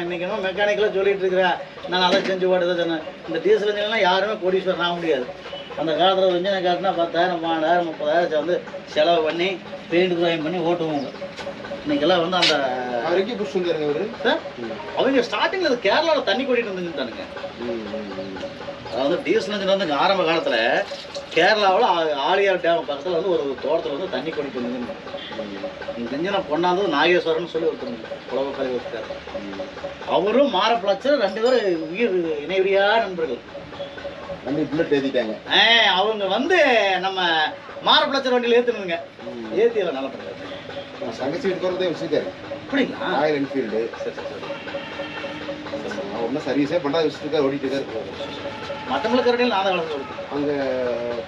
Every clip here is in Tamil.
இன்னைக்கு என்ன மெக்கானிக்கலாக சொல்லிட்டு இருக்கிறேன், நான் அதை செஞ்சு ஓடுறதை சொன்னேன். இந்த டீசல் இன்ஜின்லாம் யாருமே கோடீஸ்வரன் ஆக முடியாது. அந்த காலத்தில் ஒரு இன்ஜினை காட்டினா 10,000 12,000 30,000 வந்து செலவு பண்ணி பெயிண்ட் ட்ராயிங் பண்ணி ஓட்டுவாங்க. இன்னைக்கெல்லாம் வந்து அந்த அவங்க ஸ்டார்டிங்கில் கேரளாவில் தண்ணி கொட்டிட்டு இருந்துட்டானுங்க. அதாவது டீசல் இன்ஜின் வந்து ஆரம்ப காலத்தில் கேரளாவில் ஆலியார் டேம் பக்கத்தில் வந்து ஒரு தோட்டத்தில் வந்து தண்ணி கொட்டிட்டு இருந்துங்க. இந்த இன்ஜினை கொண்டாந்தது நாகேஸ்வரன் சொல்லி ஒருத்தருங்க புலவ கலை ஒருத்தர். அவரும் மாரப்பிளாச்சர் 2 பேரும் உயிர் இணைவிரியா நண்பர்கள். புல்லட் ஏற்றிட்டாங்க. அவங்க வந்து நம்ம மாரப்பிளாச்சர் வண்டியில் ஏற்றுனுங்க. ஏற்றியெல்லாம் நல்லா பண்ணுறாரு. தங்கச்சி வீட்டு போகிறதே வச்சுருக்காரு. அப்படிங்களா? Royal Enfield. சரி சரி சரி. ஒன்றும் சர்வீஸே பண்ணாத வச்சுருக்காரு, ஓடிட்டு இருக்காரு. மட்டமில் கரடியில் நான் தான் வளர்ந்து கொடுத்தேன். அங்கே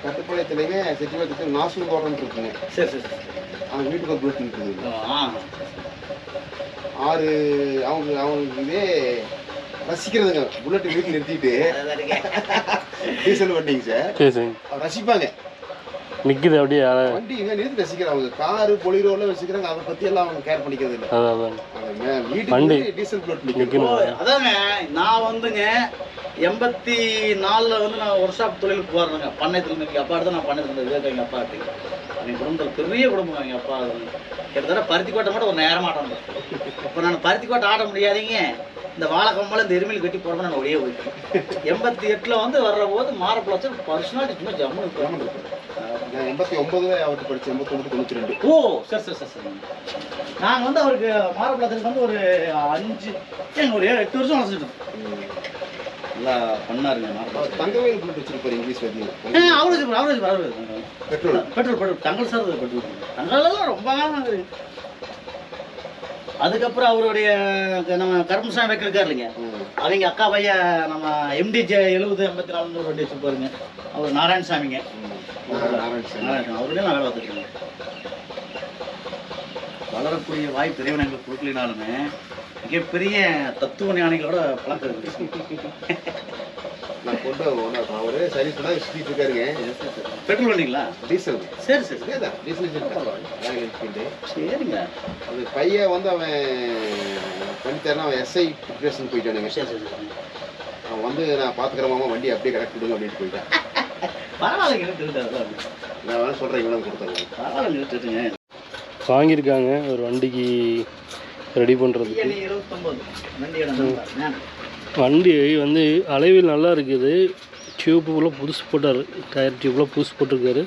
கட்டுப்பாளையத்துலேயே செட்டிப்பாளையத்துக்கு நாசூல் தோட்டம்னு இருக்குங்க. சரி சரி சரி. அவங்க வீட்டுக்கு ஒரு புல்லட் இருக்குது. 6 அவங்க இதே ரசிக்கிறதுங்க. புல்லட் வீட்டில் நிறுத்திட்டு டீசல் வண்டிங்க சார் ரசிப்பாங்க. நிற்குது அப்படியே வண்டி இங்கே நிறுத்தி ரசிக்கிறாங்க. காரு பொலிரோவில் வச்சுக்கிறாங்க. அதை பற்றி எல்லாம் அவங்க கேர் பண்ணிக்கிறது இல்லை. வீட்டுக்கு டீசல் புல்லட் நிற்கணும். அதாங்க நான் வந்துங்க 84 வந்து நான் ஒர்க் ஷாப் தொழிலுக்கு போகிறேங்க. பண்ணையத்தில் எங்கள் அப்பா தான் நான் பண்ணையத்தில் இருந்தது. எங்கள் அப்பா எங்கள் குடும்பத்தில் பெரிய குடும்பம். எங்கள் அப்பா கிட்டத்தட்ட பருத்தி கோட்டை மட்டும் ஒரு நேரம் ஆட்டம். இப்போ நான் பருத்தி கோட்டை ஆட முடியாதீங்க, இந்த வாழை கம்பால் இந்த எருமையில் கட்டி போடுறோம். நான் ஒடியே போயிட்டேன். 88 வந்து வர்ற போது மாரப்பிளாச்சர் பர்சனாலிட்டி சும்மா ஜம்மு இருக்கும். 89 அவர்கிட்ட படிச்சு 89 92. ஓ சரி சரி சரி சரி. நாங்கள் வந்து அவருக்கு மாரப்பிளாச்சருக்கு வந்து ஒரு 5 ஒரு 7-8 வருஷம் வளர்த்துட்டோம். நல்லா பண்ணாருங்க. தங்கவேல் புல்லட் வச்சிருப்பாரு இங்கிலீஷ் வரையும். அவரு பெட்ரோல் பெட்ரோல் தங்கல் சார் பெட்ரோல் தங்கலாம் ரொம்ப காலம். அதுக்கப்புறம் அவருடைய நம்ம கருமசாமி வைக்க இருக்காரு இல்லைங்க, அவங்க அக்கா பையன் நம்ம MDJ 70-84 ஒரு வண்டி வச்சுருப்பாருங்க. அவர் நாராயணசாமிங்க. அவருடைய நான் வேலை பார்த்துருக்கேன். வளரக்கூடிய வாய்ப்பு இறைவன் எங்களுக்கு கொடுக்கலினாலுமே மிகப்பெரிய தத்துவ ஞானிகளோட பழக்கம் இருக்கு. நான் கொண்டு அவரு சரி பண்ணா சுத்திட்டு இருக்காருங்க. பெட்ரோல் வண்டிங்களா? டீசல். சரி சரி சரிதான் டீசல் சரிங்க. அது பையன் வந்து அவன் பண்ணித்தரேன். அவன் SI ப்ரிப்ரேஷன் போயிட்டானுங்க. சரி சரி சரி. அவன் வந்து நான் பார்த்துக்கிறேன் வண்டி அப்படியே கரெக்ட் விடுங்க அப்படின்ட்டு போயிட்டான். பரவாயில்லைங்க. நான் வேணா சொல்கிறேன் இவ்வளோ கொடுத்தாங்க. பரவாயில்லைங்க. வாங்கியிருக்காங்க ஒரு வண்டிக்கு ரெடி பண்ணுறதுக்கு. வண்டி வந்து அளவில் நல்லா இருக்குது. டியூப்புக்குள்ளே புதுசு போட்டார். டயர் டியூப்பில் புதுசு போட்டிருக்காரு.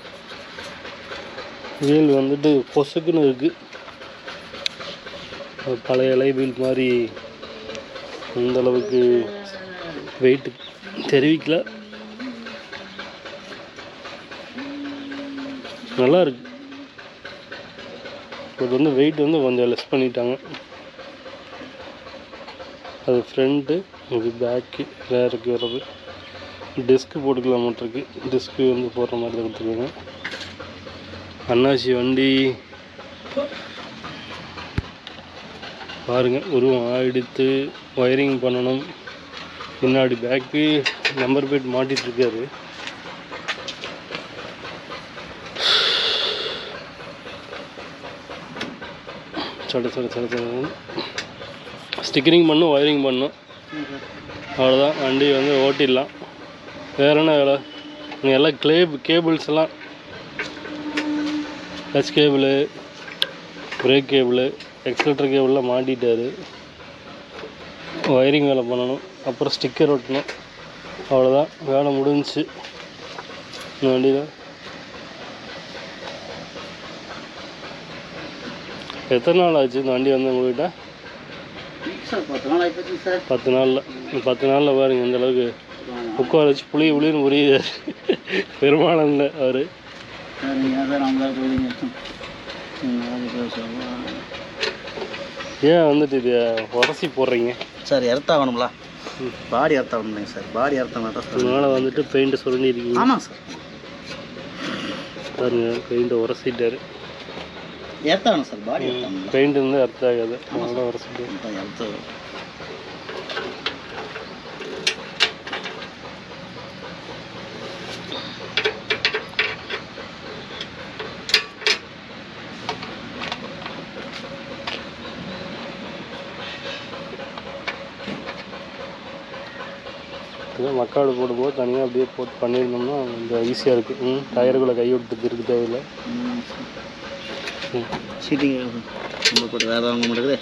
வீல் வந்துட்டு பொசுக்குன்னு இருக்குது. பழைய அலை வீல் மாதிரி அந்தளவுக்கு வெயிட்டு தெரிவிக்கல. நல்லா இருக்கு. இது வந்து வெயிட் வந்து கொஞ்சம் லெஸ் பண்ணிட்டாங்க. அது ஃப்ரண்ட்டு, இது பேக்கு ரேருக்கு வர்றது. டிஸ்க்கு போட்டுக்கலாம் மாட்டிருக்கு. டிஸ்க்கு வந்து போடுற மாதிரி தான் கொடுத்துருக்காங்க. அண்ணாச்சி வண்டி பாருங்கள், உருவம் ஆடித்து ஒயரிங் பண்ணணும். முன்னாடி பேக்கு நம்பர் பிளேட் மாட்டிகிட்ருக்காரு. ஸ்டிக்கரிங் பண்ணும், ஒயரிங் பண்ணும், அவ்வளோதான். வண்டி வந்து ஓட்டிடலாம். வேறு என்ன வேலை? நீங்கள் எல்லாம் கேபிள்ஸ் எல்லாம் touch cable, brake cable, accelerator கேபிள்லாம் மாட்டிட்டார். ஒயரிங் வேலை பண்ணணும், அப்புறம் ஸ்டிக்கர் ஒட்டணும், அவ்வளோதான். வேலை முடிஞ்சிச்சு இந்த வண்டியில். எத்தனை நாள் ஆச்சு இந்த வண்டி வந்து உங்கள்கிட்ட? 10 நாளில். 10 நாளில் பாருங்கள் இந்த அளவுக்கு உட்கார வச்சு புளின்னு புரியுது. பெருமானந்த அவர் ஏன் வந்துட்டு இது உரசி போடுறீங்க சார்? இறத்தாகணுங்களா? பாடி இறத்தாகணுங்க சார். பாடி இறத்தாங்க. அதனால் வந்துட்டு பெயிண்ட்டு சுரண்டி இருக்கீங்க. ஆமாம் சார். பாருங்க, பெயிண்ட்டை உரசிட்டாரு. ஏற்றாகணும் சார். பாடி பெயிண்ட் வந்து அர்த்தாகாது. அதனால உரசிட்டு இதே மக்காடு போடும்போது தனியாக அப்படியே போட்டு பண்ணியிருந்தோம்னா கொஞ்சம் ஈஸியாக இருக்குது. டயருக்குள்ளே கை விட்டு இருக்க தேவையில்லை. சீட்டிங் நம்ம போட்டு வேறு வாங்க மாட்டேங்குது.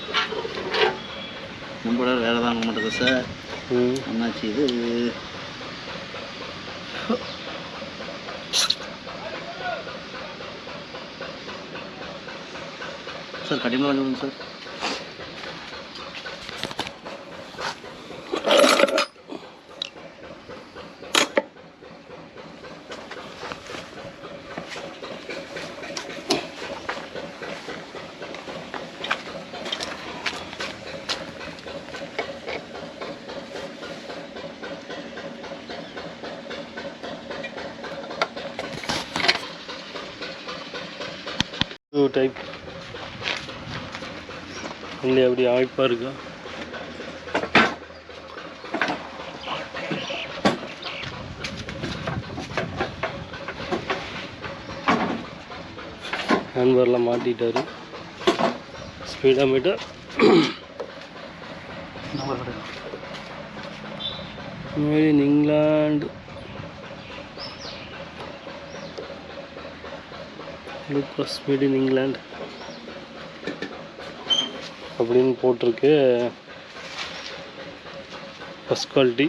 நம்மளோட வேறு வாங்க மாட்டேங்குது சார். என்னாச்சு இது? சார் கடிமலை வாங்க சார். டைப் இல்லை அப்படி ஆய்ப்பாக இருக்கா? ஹேண்ட்பேரில் மாட்டிட்டாரு. ஸ்பீடாக meter made in England. Lucas made in England அப்படின்னு போட்டிருக்கு. First quality.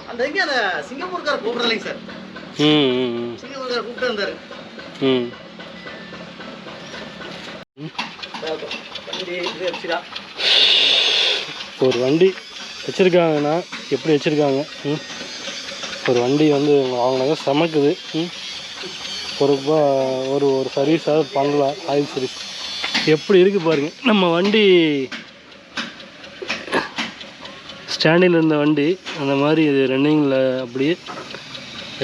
அந்த எங்கே அந்த சிங்கப்பூர்கார் கூப்பிடலைங்க சார். சிங்கப்பூர்கார் கூப்பிட்டு இருந்தாரு. ஒரு வண்டி வச்சுருக்காங்கன்னா எப்படி வச்சுருக்காங்க? ஒரு வண்டி வந்து வாங்கினாங்க சமைக்குது. ஒரு சர்வீஸாவது பண்ணலாம். ஆயில் சர்வீஸ் எப்படி இருக்குது பாருங்கள். நம்ம வண்டி ஸ்டாண்டில் இருந்த வண்டி அந்த மாதிரி இது ரன்னிங்கில் அப்படியே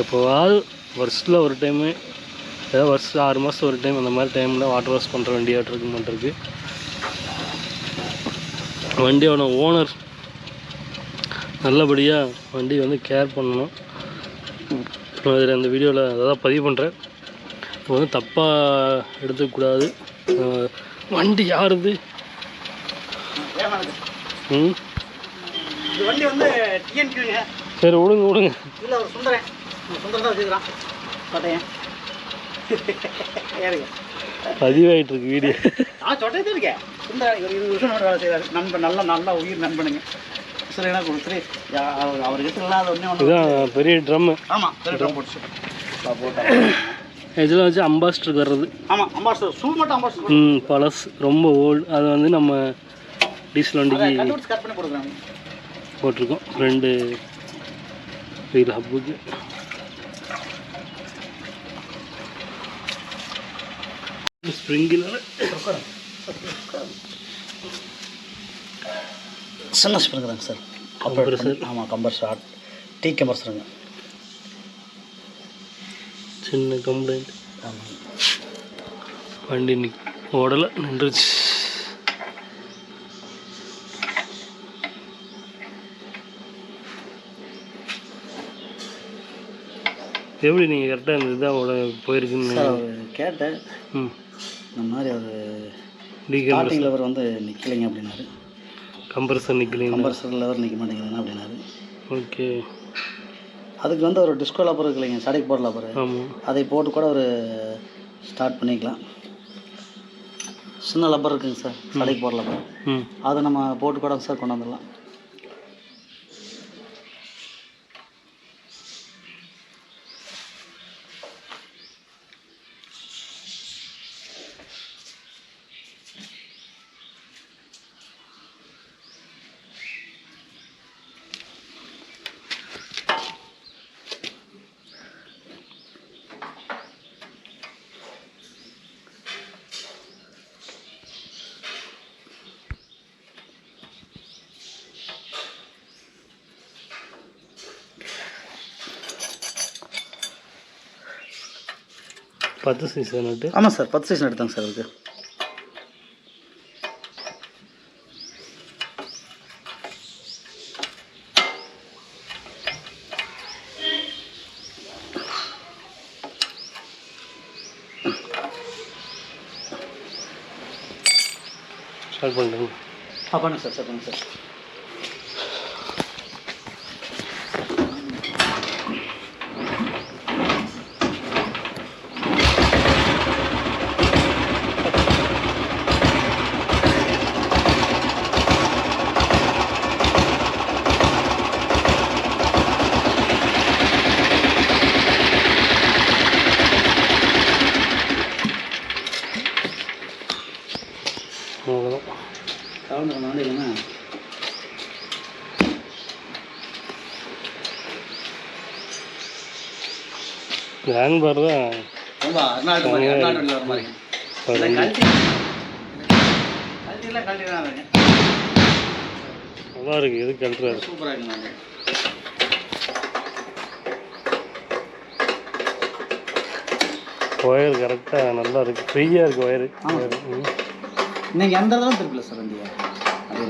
எப்போவாவது வருஷத்தில் ஒரு டைமு, ஏதாவது வருஷம் 6 மாதம் ஒரு டைம் அந்த மாதிரி டைமில் வாட்டர் வாஷ் பண்ணுற வண்டியாட்டு இருக்க மாட்டிருக்கு. வண்டியோட ஓனர் நல்லபடியாக வண்டி வந்து கேர் பண்ணணும். அதில் அந்த வீடியோவில் அதான் பதிவு பண்ணுறேன். இப்போ வந்து தப்பாக எடுத்துக்கூடாது. வண்டி யாருது? வண்டி வந்து டிஎன்கியூங்க. சரி விடுங்க. இல்லை ஒரு சுந்தரன் தான் வச்சுக்கிறான் சொட்டையன். பதிவாயிட்டு இருக்கு வீடியோ. சொட்டையதான் இருக்கேன். சுந்தரன் ஒரு 20 வருஷம் வேலை செய்வார். நண்பன் நல்லா உயிர் நண்பனுங்க. சரிண்ணா கொடுத்துரு. அவர்கிட்ட இல்லாத ஒன்றே இதுதான் பெரிய ட்ரம்மு. ஆமாம் பெரிய ட்ரம் போட்டு போட்டேன். இதில் வச்சு அம்பாஸ்டருக்கு வர்றது. ஆமாம் அம்பாஸ்டர் ஷூ மட்டும் அம்பாஸ்டர். பழசு ரொம்ப ஓல்டு. அது வந்து நம்ம டீசல் வண்டிக்கு கட் பண்ணி கொடுக்குறாங்க. போட்டிருக்கோம் 2 வீல் ஹப்புக்கு. ஸ்ப்ரிங்கில் சின்ன ஸ்ப்ரிங் தாங்க சார். கம்ப்ரஸர். ஆமாம் கம்ப்ரஸர். டீ கம்ப்ரஸருங்க. சின்ன கம்ப்ளைண்ட். வண்டி ஓடலை, நின்றுச்சு. எப்படி நீங்கள் கரெக்டாக இந்த இதாக போயிருக்குன்னு கேட்டேன். இந்த மாதிரி அவர் ஸ்டார்டிங் லெவர் வந்து நிற்கலைங்க அப்படின்னாரு. கம்ப்ரஸர் நிற்கலைங்க. கம்ப்ரஸர் லெவர் நிற்க மாட்டேங்குதுங்க அப்படின்னாரு. ஓகே. அதுக்கு வந்து ஒரு டிஸ்கோ லப்பர் இருக்கு இல்லைங்க, சடைக்கு போட லப்பர். அதை போட்டு கூட ஒரு ஸ்டார்ட் பண்ணிக்கலாம். சின்ன லப்பர் இருக்குங்க சார், சடைக்கு போட லப்பர். அதை நம்ம போட்டு கூட சார் கொண்டு வந்துடலாம். பத்து சீசன் நட்டு. ஆமாம் சார் 10 சீசன் எடுத்தாங்க சார். அதுக்கு ஸ்டார்ட் பண்ணிட்டேங்க. பண்ணுங்க சார் பண்ணுங்க சார். அவ்வளோதான். இல்லைன்னா இந்த ஹேண்ட் பார் தான் ரொம்ப அர்நால்டு மாதிரி வர மாதிரி நல்லா இருக்குது. எது கழட்டுறாரு? சூப்பராக இருக்குங்க. ஒயர் கரெக்டாக நல்லா இருக்குது, ஃப்ரீயாக இருக்குது ஒயரு. நீங்கள் எந்த இடத்துல திருப்பல சார் வண்டியா? அது